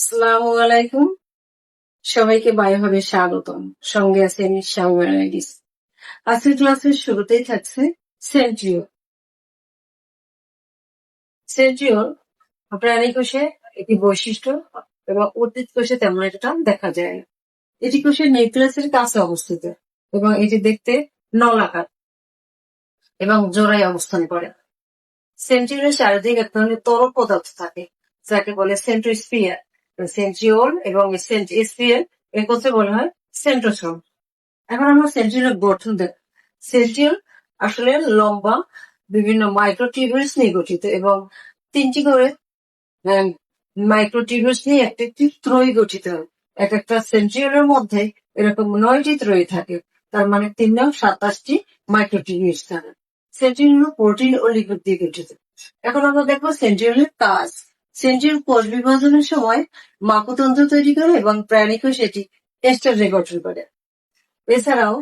আসসালামু আলাইকুম। সবাইকে বায়োহাবে স্বাগতম। সঙ্গে আছে আমি শাওয়ারাইডিস। আজকের ক্লাসের শুরুতেই থাকছে সেন্ট্রিওল। সেন্ট্রিওল প্রাণী কোষে একটি বৈশিষ্ট্য এবং উদ্ভিদ কোষে তেমন একটা দেখা যায় না। এটি কোষের নিউক্লিয়াসের কাছে অবস্থিত এবং এটি দেখতে নলাকার এবং জোড়ায় অবস্থান করে। সেন্ট্রিওলের চারিদিকে এক ধরনের তরল পদার্থ থাকে যাকে বলে সেন্ট্রোস্ফিয়ার। সেন্ট্রিওল এবং স্ফিয়ার একত্রে বলা হয় সেন্ট্রোসোম। এখন আমরা সেন্ট্রিওলের গঠন দেখ। সেন্ট্রিওল আসলে লম্বা বিভিন্ন মাইক্রোটিউবিউলস নিয়ে গঠিত এবং 3টি করে মাইক্রোটিউবিউলস নিয়ে একটি ত্রয়ী গঠিত হয়। এক একটা সেন্ট্রিওলের মধ্যে এরকম 9টি ত্রয়ী থাকে, তার মানে 3 9 27টি মাইক্রোটিউবিউলস থাকে। সেন্ট্রিওল প্রোটিন ও লিপিড দিয়ে গঠিত। এখন আমরা দেখবো সেন্ট্রিওলের কাজ। সেন্ট্রিওল কোষ বিভাজনের সময় মাকুতন্ত্র তৈরি করে এবং প্রাণী কোষ এটি এস্টারে গঠন করে। এছাড়াও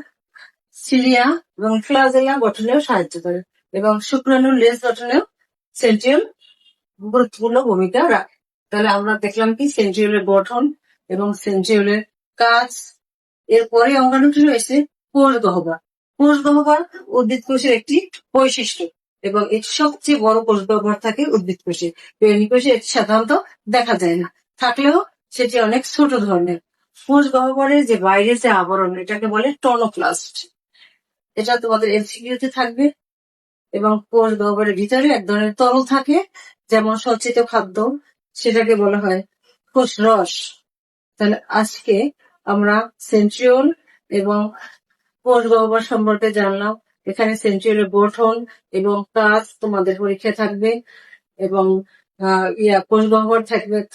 সিলিয়া এবং ফ্লাজেলা গঠনেও সাহায্য করে এবং শুক্রাণুর লেজ গঠনেও সেন্ট্রিওল গুরুত্বপূর্ণ ভূমিকা রাখে। তাহলে আমরা দেখলাম কি সেন্ট্রিওলের গঠন এবং সেন্ট্রিওলের কাজ। এরপরে অঙ্গাণুটি রয়েছে কোষ গহ্বর। কোষ গহ্বর উদ্ভিদ কোষের একটি বৈশিষ্ট্য এবং এটি সবচেয়ে বড় কোষ গহ্বর থাকে উদ্ভিদ কোষে। প্রাণী কোষে এটি সাধারণত দেখা যায় না, থাকলেও সেটি অনেক ছোট ধরনের। কোষ গহ্বরের যে বাইরে যে আবরণ এটাকে বলে টনোপ্লাস্ট। এটা তোমাদের এমসিকিউতে থাকবে। এবং কোষ গহ্বরের ভিতরে এক ধরনের তরল থাকে যেমন সঞ্চিত খাদ্য, সেটাকে বলা হয় কোষ রস। তাহলে আজকে আমরা সেন্ট্রিওল এবং কোষ গহ্বর সম্পর্কে জানলাম। এখানে সেন্ট্রিওলের গঠন এবং কাজ তোমাদের পরীক্ষায় থাকবে এবং কোষ গহ্বর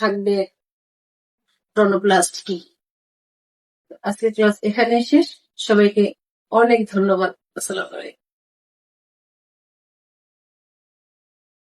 থাকবে টনোপ্লাস্ট কি। আজকের ক্লাস এখানে শেষ। সবাইকে অনেক ধন্যবাদ। আসসালামু আলাইকুম।